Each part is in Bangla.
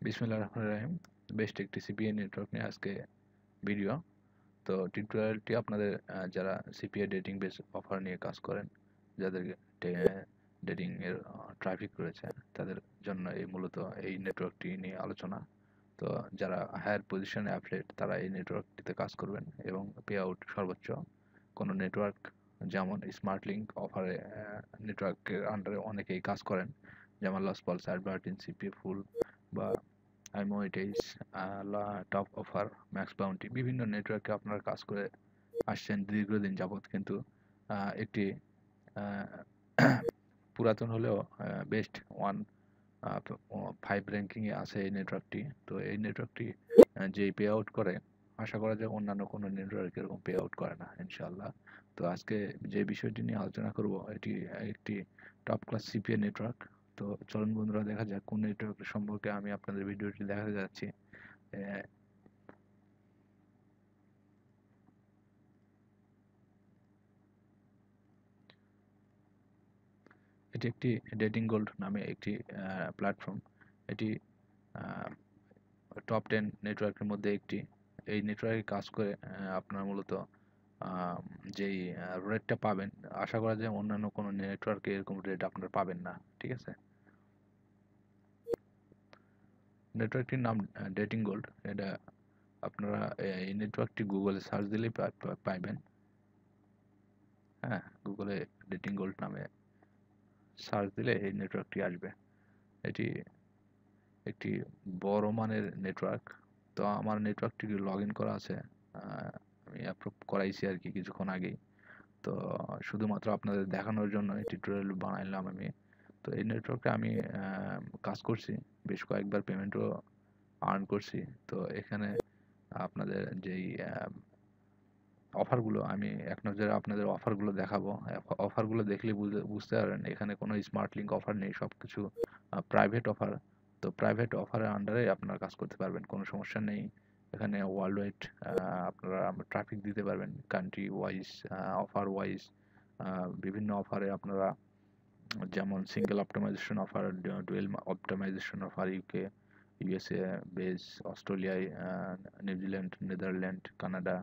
বিসমিল্লাহির রহমানির রহিম। বেস্ট একটি সিপিএ নেটওয়ার্ক নিয়ে আজকে ভিডিও। তো টিউটোরিয়ালটি আপনাদের যারা সিপিএ ডেটিং বেস অফার নিয়ে কাজ করেন, যাদের ডেটিং এর ট্রাফিক রয়েছে, তাদের জন্য মূলত এই নেটওয়ার্কটি নিয়ে আলোচনা। তো যারা হায়ার পজিশনে অ্যাফিলিয়েট তারা এই নেটওয়ার্কটিতে কাজ করবেন এবং পে আউট সর্বোচ্চ। কোনো নেটওয়ার্ক যেমন স্মার্ট লিঙ্ক অফারে নেটওয়ার্কের আন্ডারে অনেকেই কাজ করেন, যেমন লস পলস, অ্যাডভার্টিন, সিপিএ ফুল বা আইমোইটেজ, টপ অফার, ম্যাক্স বাউন্টি বিভিন্ন নেটওয়ার্কে আপনারা কাজ করে আসছেন দীর্ঘদিন যাবৎ, কিন্তু একটি পুরাতন হলেও বেস্ট 1-5 র্যাঙ্কিংয়ে আছে এই নেটওয়ার্কটি। তো এই নেটওয়ার্কটি যেই পে আউট করে, আশা করা যায় অন্যান্য কোনো নেটওয়ার্ক এরকম পে আউট করে না ইনশাআল্লাহ। তো আজকে যে বিষয়টি নিয়ে আলোচনা করব, এটি একটি টপ ক্লাস সিপিএ নেটওয়ার্ক। তো চলুন বন্ধুরা, দেখা যাক কোন নেটওয়ার্ক সম্পর্কে আমি আপনাদের ভিডিওটি দেখাতে যাচ্ছি। এটি একটি ডেটিং গোল্ড নামে একটি প্ল্যাটফর্ম। এটি টপ 10 নেটওয়ার্কের মধ্যে একটি। এই নেটওয়ার্কে কাজ করে আপনার মূলত যেই রেটটা পাবেন, আশা করা যায় অন্যান্য কোনো নেটওয়ার্কে এরকম রেট আপনারা পাবেন না। ঠিক আছে, নেটওয়ার্কটির নাম ডেটিং গোল্ড। এটা আপনারা এই নেটওয়ার্কটি গুগলে সার্চ দিলেই পাইবেন। হ্যাঁ, গুগলে ডেটিং গোল্ড নামে সার্চ দিলে এই নেটওয়ার্কটি আসবে। এটি একটি বড় মানের নেটওয়ার্ক। তো আমার নেটওয়ার্কটি লগ ইন করা আছে, আমি অ্যাপ্রুভ করাইছি আর কি কিছুক্ষণ আগেই। তো শুধুমাত্র আপনাদের দেখানোর জন্য এই টিউটোরিয়াল বানাইলাম আমি। তো এই নেটওয়ার্কে আমি কাজ করছি, বেশ কয়েকবার পেমেন্টও আর্ন করছি। তো এখানে আপনাদের যেই অফারগুলো, আমি এক নজরে আপনাদের অফারগুলো দেখাবো। অফারগুলো দেখলে বুঝতে পারবেন এখানে কোনো স্মার্ট লিঙ্ক অফার নেই, সব কিছু প্রাইভেট অফার। তো প্রাইভেট অফারের আন্ডারে আপনারা কাজ করতে পারবেন, কোনো সমস্যা নেই। এখানে ওয়ার্ল্ড ওয়াইড আপনারা ট্রাফিক দিতে পারবেন, কান্ট্রি ওয়াইজ, অফার ওয়াইজ। বিভিন্ন অফারে আপনারা, যেমন single optimisation offer, dual optimisation offer, UK, USA base, অস্ট্রেলিয়ায়, New Zealand, Netherland, Canada,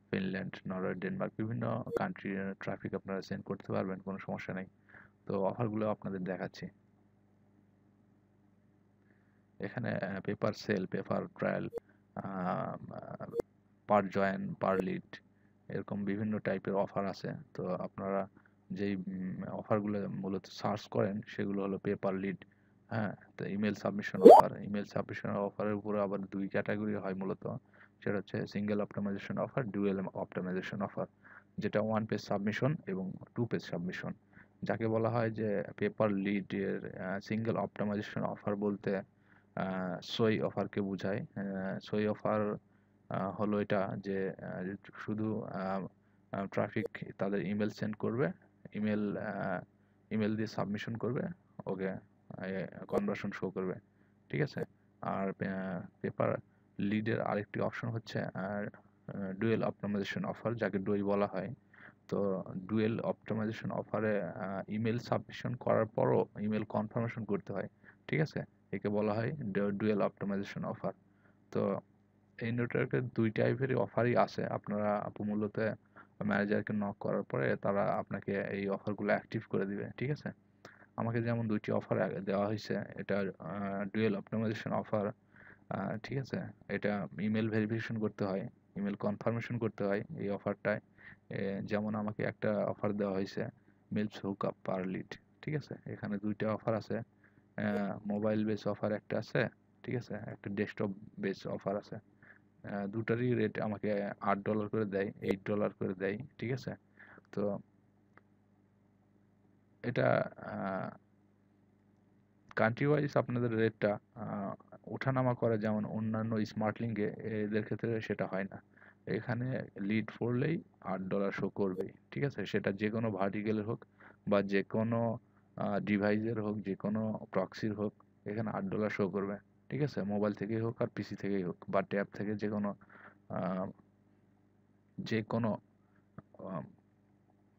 Finland, Norway, Denmark, বিভিন্ন কান্ট্রির ট্রাফিক আপনারা সেন্ড করতে পারবেন, কোনো সমস্যা নেই। তো অফারগুলো আপনাদের দেখাচ্ছি। এখানে পেপার সেল, পেপার ট্রায়াল, পার জয়েন, পার লিড, এরকম বিভিন্ন টাইপের অফার আছে। তো আপনারা যেই অফারগুলো মূলত সার্চ করেন সেগুলো হলো পেপার লিড। হ্যাঁ, তো email submission offer, email submission অফারের উপরে আবার দুই ক্যাটাগরি হয় মূলত। সেটা হচ্ছে single optimisation offer, dual optimisation offer, যেটা 1 পেজ সাবমিশন এবং 2 পেজ সাবমিশন। যাকে বলা হয় যে পেপার লিডের সিঙ্গেল অপটিমাইজেশন অফার বলতে সই অফারকে বোঝায়। সই অফার হলো এটা যে শুধু ট্রাফিক তাদের ইমেল সেন্ড করবে, ইমেল ইমেল দিয়ে সাবমিশন করবে, ওকে কনভার্সন শো করবে। ঠিক আছে। আর পেপার লিডের আরেকটি অপশন হচ্ছে ডুয়েল অপটিমাইজেশন অফার, যাকে ডুই বলা হয়। তো ডুয়েল অপটিমাইজেশন অফারে ইমেল সাবমিশন করার পরও ইমেল কনফার্মেশন করতে হয়। ঠিক আছে, একে বলা হয় ডুয়েল অপটিমাইজেশন অফার। তো এই নেটওয়ার্কের দুই টাইপেরই অফারই আছে। আপনারা মূলত ম্যানেজারকে নক করার পরে তারা আপনাকে এই অফারগুলো অ্যাক্টিভ করে দিবে। ঠিক আছে, আমাকে যেমন দুইটি অফার দেওয়া হয়েছে। এটা ডুয়েল অপটিমাইজেশন অফার। ঠিক আছে, এটা ইমেল ভেরিফিকেশন করতে হয়, ইমেল কনফার্মেশন করতে হয় এই অফারটায়। যেমন আমাকে একটা অফার দেওয়া হয়েছে, মিলস হুক আপ পার লিড। ঠিক আছে, এখানে দুইটা অফার আছে। মোবাইল বেস অফার একটা আছে, ঠিক আছে, একটা ডেস্কটপ বেস অফার আছে। দুটারই রেট আমাকে $8 করে দেয়, $8 করে দেয়। ঠিক আছে, তো এটা কান্ট্রি ওয়াইজ আপনাদের রেটটা ওঠানামা করে, যেমন অন্যান্য স্মার্ট লিঙ্কে এদের ক্ষেত্রে সেটা হয় না। এখানে লিড পড়লেই $8 শো করবেই। ঠিক আছে, সেটা যে কোনো ভার্টিক্যালের হোক বা যে কোনো ডিভাইসের হোক, যে কোনো প্রক্সির হোক, এখানে $8 শো করবে। ঠিক আছে, মোবাইল থেকেই হোক আর পিসি থেকেই হোক বা ট্যাব থেকে যে কোনো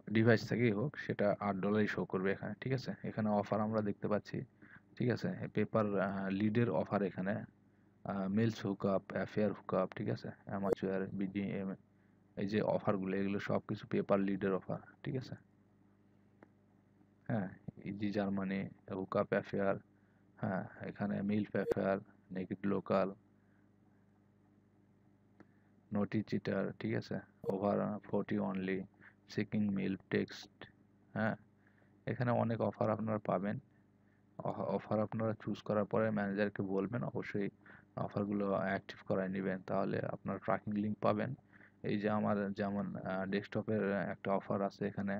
ডিভাইস থেকেই হোক, সেটা $8 শো করবে এখানে। ঠিক আছে, এখানে অফার আমরা দেখতে পাচ্ছি। ঠিক আছে, পেপার লিডের অফার এখানে মেলস হুকআপ, অ্যাফেয়ার হুকআপ, ঠিক আছে, অ্যামাচুয়ার, বিডিএম, এই যে অফারগুলো এগুলো সব কিছু পেপার লিডের অফার, ঠিক আছে। হ্যাঁ, ইজি জার্মানি, হুকআপ অ্যাফেয়ার, হ্যাঁ, এখানে মিল্ফ অ্যাফেয়ার, নেকেড লোকাল, নটি চিটার, ঠিক আছে, over 40 only, seeking MILF text. হ্যাঁ, এখানে অনেক অফার আপনারা পাবেন। অফার আপনারা চুজ করার পরে ম্যানেজারকে বলবেন, অবশ্যই অফারগুলো অ্যাক্টিভ করায় নেবেন, তাহলে আপনার ট্র্যাকিং লিঙ্ক পাবেন। এই যে আমার যেমন ডেস্কটপের একটা অফার আছে, এখানে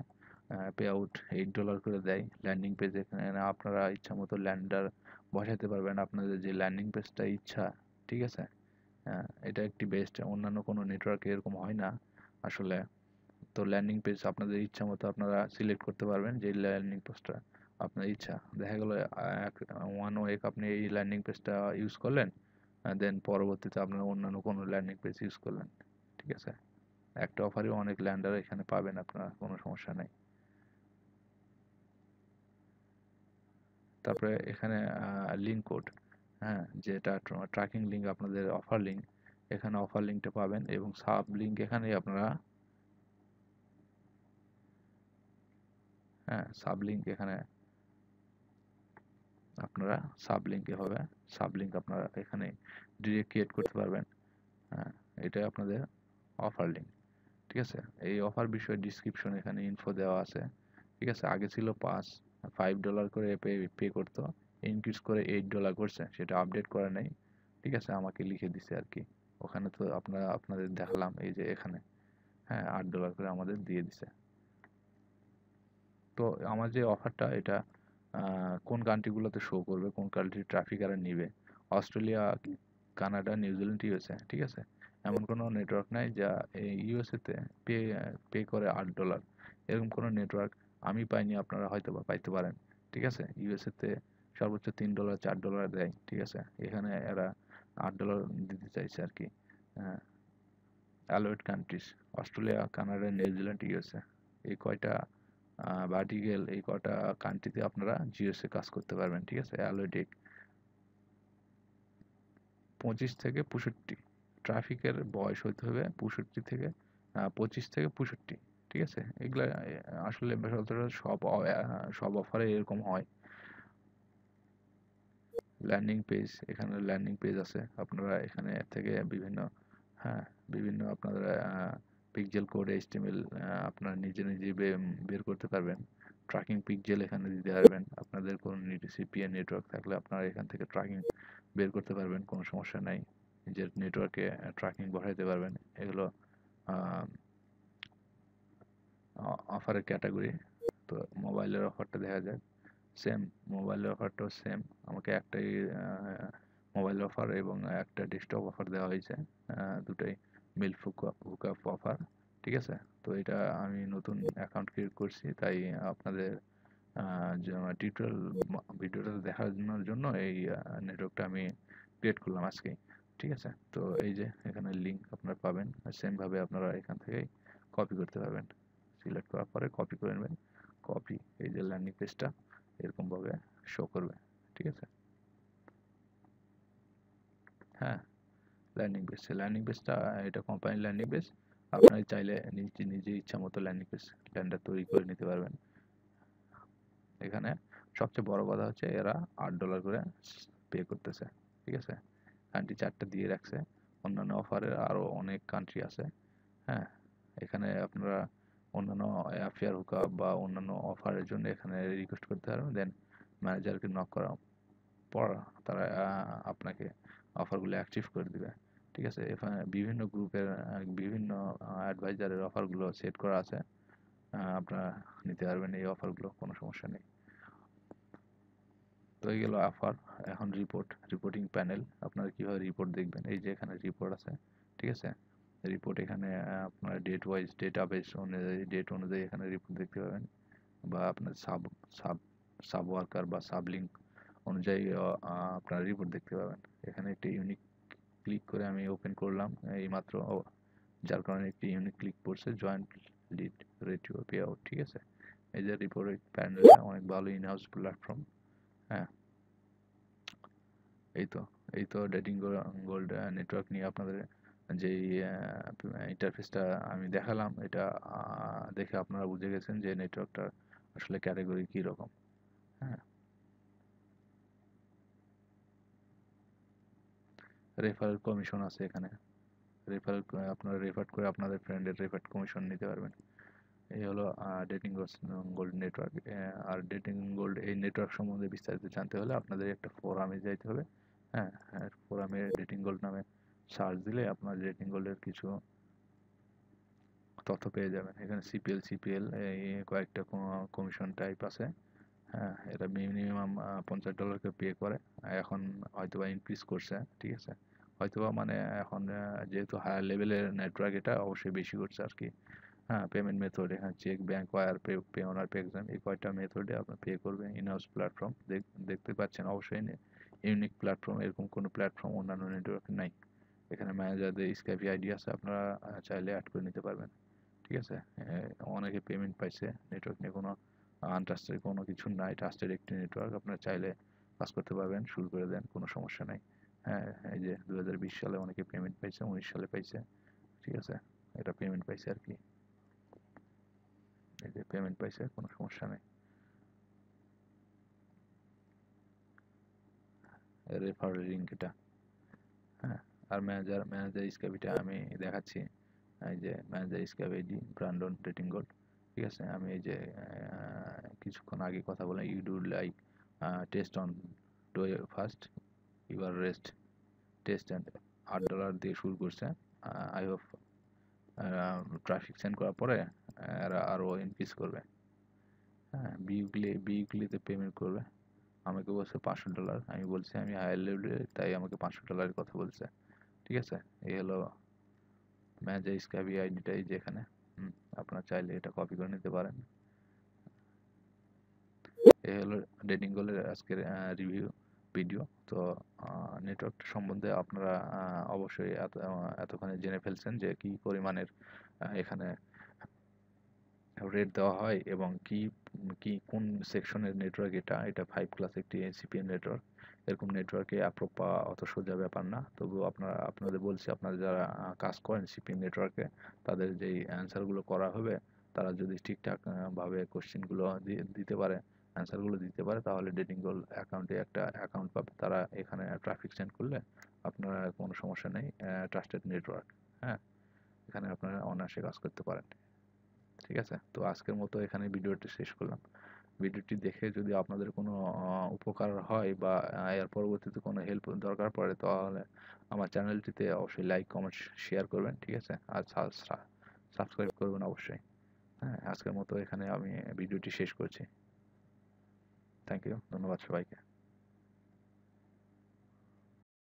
পে আউট $8 করে দেয় ল্যান্ডিং পেজ। এখানে আপনারা ইচ্ছা মতো ল্যান্ডার বসাতে পারবেন, আপনাদের যে ল্যান্ডিং পেজটা ইচ্ছা, ঠিক আছে। এটা একটি বেস্ট, অন্যান্য কোনো নেটওয়ার্কে এরকম হয় না আসলে। তো ল্যান্ডিং পেজ আপনাদের ইচ্ছা মতো আপনারা সিলেক্ট করতে পারবেন যে ল্যান্ডিং পেজটা আপনার ইচ্ছা। দেখা গেলো ওয়ান উইক আপনি এই ল্যান্ডিং পেজটা ইউজ করলেন, দেন পরবর্তীতে আপনার অন্যান্য কোনো ল্যান্ডিং পেজ ইউজ করলেন, ঠিক আছে। একটা অফারে অনেক ল্যান্ডার এখানে পাবেন আপনারা, কোনো সমস্যা নেই। তারপরে এখানে লিঙ্ক কোড, হ্যাঁ, যেটা ট্র্যাকিং লিঙ্ক, আপনাদের অফার লিঙ্ক, এখানে অফার লিঙ্কটা পাবেন, এবং সাব লিঙ্ক এখানে আপনারা, হ্যাঁ, সাব লিঙ্ক এখানে আপনারা সাব লিঙ্ক এভাবে সাব লিঙ্ক আপনারা এখানে ডিরেক্ট ক্রিয়েট করতে পারবেন। হ্যাঁ, এটা আপনাদের অফার লিঙ্ক, ঠিক আছে। এই অফার বিষয়ে ডিসক্রিপশন এখানে ইনফো দেওয়া আছে, ঠিক আছে। আগে ছিল $5 করে পে করতো, ইনক্রিজ করে $8 করছে, সেটা আপডেট করে নাই, ঠিক আছে, আমাকে লিখে দিছে আর কি। ওখানে তো আপনাদের দেখালাম এই যে এখানে, হ্যাঁ, $8 করে আমাদের দিয়ে দিছে। তো আমার যে অফারটা এটা কোন কান্ট্রিগুলোতে শো করবে, কোন কান্ট্রির ট্রাফিক আর নিবে, অস্ট্রেলিয়া, কানাডা, নিউজিল্যান্ড, ইউএসএ, ঠিক আছে। এমন কোনো নেটওয়ার্ক নাই যা এই ইউএসএতে পে পে করে $8, এরকম কোনো নেটওয়ার্ক আমি পাইনি, আপনারা হয়তো বা পাইতে পারেন, ঠিক আছে। ইউএসএতে সর্বোচ্চ $3 $4 দেয়, ঠিক আছে। এখানে এরা $8 দিতে চাইছে আর কি। Allowed countries, Australia, Canada, New Zealand, USA, এই কয়টা ভার্টিক্যাল, এই কয়টা কান্ট্রিতে আপনারা জিওসে কাজ করতে পারবেন, ঠিক আছে। অ্যালোয়েড 25 থেকে 65, ট্রাফিকের বয়স হতে হবে 65 থেকে 25 থেকে 65, ঠিক আছে। এগুলা আসলে সব অফারে এরকম হয়। ল্যান্ডিং পেজ, এখানে ল্যান্ডিং পেজ আছে, আপনারা এখানে থেকে বিভিন্ন, হ্যাঁ, বিভিন্ন আপনারা পিক্সেল কোড, এইচটিএমএল আপনারা নিজে নিজে বের করতে পারবেন। ট্র্যাকিং পিক্সেল এখানে দিতে পারবেন, আপনাদের কোনো সিপিএ নেটওয়ার্ক থাকলে আপনারা এখান থেকে ট্র্যাকিং বের করতে পারবেন, কোনো সমস্যা নাই। নিজের নেটওয়ার্কে ট্র্যাকিং বসাইতে পারবেন। এগুলো অফারের ক্যাটাগরি। তো মোবাইলের অফারটা দেখা যাক। সেম, মোবাইলের অফারটাও সেম, আমাকে একটাই মোবাইল অফার এবং একটা ডেস্কটপ অফার দেওয়া হয়েছে, দুটাই মিল হুকআপ অফার, ঠিক আছে। তো এটা আমি নতুন অ্যাকাউন্ট ক্রিয়েট করছি, তাই আপনাদের টিউটোরিয়াল ভিডিওটা দেখার জন্য এই নেটওয়ার্কটা আমি ক্রিয়েট করলাম আজকেই, ঠিক আছে। তো এই যে এখানে লিঙ্ক আপনারা পাবেন, সেমভাবে আপনারা এখান থেকেই কপি করতে পারবেন। সিলেক্ট করার পরে কপি করে নেবেন, কপি, এই যে ল্যান্ডিং পেজটা এরকমভাবে শো করবে, ঠিক আছে। হ্যাঁ, ল্যান্ডিং পেজটা এটা কোম্পানির ল্যান্ডিং পেজ, আপনারা চাইলে নিজে নিজে ইচ্ছা মতো ল্যান্ডিং পেজ ল্যান্ডার তৈরি করে নিতে পারবেন। এখানে সবচেয়ে বড় কথা হচ্ছে এরা $8 করে পে করতেছে, ঠিক আছে। কান্ট্রি চারটা দিয়ে রাখছে, অন্যান্য অফারের আরও অনেক কান্ট্রি আছে। হ্যাঁ, এখানে আপনারা অন্যান্য অ্যাফেয়ার হুকআপ বা অন্যান্য অফারের জন্য এখানে রিকোয়েস্ট করতে পারবেন, দেন ম্যানেজারকে নক করার পর তারা আপনাকে অফারগুলো অ্যাক্টিভ করে দিবে, ঠিক আছে। এখানে বিভিন্ন গ্রুপের বিভিন্ন অ্যাডভাইজারের অফারগুলো সেট করা আছে, আপনারা নিতে পারবেন এই অফারগুলো, কোনো সমস্যা নেই। তো এই গেল অফার। এখন রিপোর্টিং প্যানেল, আপনারা কিভাবে রিপোর্ট দেখবেন, এই যে এখানে রিপোর্ট আছে, ঠিক আছে। রিপোর্ট এখানে আপনার ডেটাবেস অনুযায়ী, ডেট অনুযায়ী এখানে রিপোর্ট দেখতে পাবেন, বা আপনার সাব সাব ওয়ার্কার বা সাব লিঙ্ক অনুযায়ী আপনারা রিপোর্ট দেখতে পাবেন। এখানে একটি ইউনিক ক্লিক করে আমি ওপেন করলাম এই মাত্র, যার কারণে একটি ইউনিক ক্লিক পড়ছে, joint lead ratio pay out, ঠিক আছে। এই যে রিপোর্ট প্যানেলটা অনেক ভালো ইন হাউস প্ল্যাটফর্ম। হ্যাঁ, এই তো এই তো ডেটিং গোল্ড নেটওয়ার্ক নিয়ে আপনাদের যেই ইন্টারফেসটা আমি দেখালাম, এটা দেখে আপনারা বুঝে গেছেন যে নেটওয়ার্কটার আসলে ক্যাটাগরি কী রকম। হ্যাঁ, রেফারেল কমিশন আছে এখানে। রেফারেল আপনারা রেফার করে আপনাদের ফ্রেন্ডের রেফার কমিশন নিতে পারবেন। এই হলো ডেটিং গোল্ড নেটওয়ার্ক। আর ডেটিং গোল্ড এই নেটওয়ার্ক সম্বন্ধে বিস্তারিত জানতে হলে আপনাদের একটা ফোরামে যাইতে হবে। হ্যাঁ, হ্যাঁ, ফোরামে ডেটিং গোল্ড নামে সার্চ দিলে আপনার ডেটিং গোল্ডের কিছু তথ্য পেয়ে যাবেন। এখানে সিপিএল এই কয়েকটা কমিশন টাইপ আছে। হ্যাঁ, এটা মিনিমাম $50 করে পে করে। এখন হয়তোবা ইনক্রিজ করছে, ঠিক আছে। হয়তোবা মানে এখন যেহেতু হায়ার লেভেলের নেটওয়ার্ক, এটা অবশ্যই বেশি করছে আর কি। হ্যাঁ, পেমেন্ট মেথড এখানে check, bank wire, Payoneer, Paxum, এই কয়টা মেথডে আপনার পে করবেন। ইন হাউস প্ল্যাটফর্ম দেখতে পাচ্ছেন অবশ্যই ইউনিক প্ল্যাটফর্ম, এরকম কোনো প্ল্যাটফর্ম অন্যান্য নেটওয়ার্কে নাই। এখানে ম্যানেজারদের স্কাইপি আইডি আছে, আপনারা চাইলে অ্যাড করে নিতে পারবেন, ঠিক আছে। অনেকে পেমেন্ট পাইছে। নেটওয়ার্ক নিয়ে কোনো আনট্রাস্টেড কোনো কিছু নাই, ট্রাস্টেড একটি নেটওয়ার্ক। আপনারা চাইলে কাজ করতে পারবেন, শুরু করে দেন, কোনো সমস্যা নাই। হ্যাঁ, এই যে 2020 সালে অনেকে পেমেন্ট পাইছে, 19 সালে পাইছে, ঠিক আছে। এটা পেমেন্ট পাইছে আর কি, এই যে পেমেন্ট পাইছে, কোনো সমস্যা নেই। রেফারেল লিঙ্ক এটা। হ্যাঁ, আর ম্যানেজার স্ক্যাবিটা আমি দেখাচ্ছি। এই যে ম্যানেজার স্ক্যাব আইডি ব্রান্ডন ডেটিং গোল্ড, ঠিক আছে। আমি এই যে কিছুক্ষণ আগে কথা বললাম, you do like test on do first your rest test and $8 দিয়ে শুরু করছে। আই হোপ ট্রাফিক সেন্ড করার পরে এরা আরও ইনক্রিজ করবে। হ্যাঁ, বিউইকলিতে পেমেন্ট করবে। আমাকে বলছে $500, আমি বলছি আমি হায়ার লেভেলে, তাই আমাকে $500 কথা বলছে, ঠিক আছে। এই হলো ম্যানেজার স্ক্যাবি আইডিটা, এই যে এখানে। আপনারা চাইলে এটা কপি করে নিতে পারেন। এই হলো ডেটিং গোল্ডের আজকের রিভিউ ভিডিও। তো নেটওয়ার্কটা সম্বন্ধে আপনারা অবশ্যই এতক্ষণে জেনে ফেলছেন যে কী পরিমাণের এখানে রেট দেওয়া হয় এবং কি কি কোন সেকশনের নেটওয়ার্ক। এটা 5 ক্লাস একটি সিপিএম নেটওয়ার্ক। এরকম নেটওয়ার্কে অ্যাপ্রুভ পাওয়া অত সোজা ব্যাপার না। তবুও আপনাদের বলছি, আপনারা যারা কাজ করেন সিপিএম নেটওয়ার্কে, তাদের যেই অ্যান্সারগুলো করা হবে, তারা যদি ঠিকঠাক ভাবে কোশ্চেনগুলো দিতে পারে, অ্যান্সারগুলো দিতে পারে, তাহলে ডেটিং গোল্ড অ্যাকাউন্টে একটা অ্যাকাউন্ট পাবে তারা। এখানে ট্রাফিক সেন্ড করলে আপনারা কোনো সমস্যা নেই, ট্রাস্টেড নেটওয়ার্ক। হ্যাঁ, এখানে আপনারা অনায়াসে কাজ করতে পারেন, ঠিক আছে। তো আজকের মতো এখানে ভিডিওটি শেষ করলাম। ভিডিওটি দেখে যদি আপনাদের কোনো উপকার হয় বা এর পরবর্তীতে কোনো হেল্প দরকার পড়ে, তাহলে আমার চ্যানেলটিতে অবশ্যই লাইক, কমেন্ট, শেয়ার করবেন, ঠিক আছে। আর সাবস্ক্রাইব করবেন অবশ্যই। হ্যাঁ, আজকের মতো এখানে আমি ভিডিওটি শেষ করছি। থ্যাংক ইউ, ধন্যবাদ সবাইকে।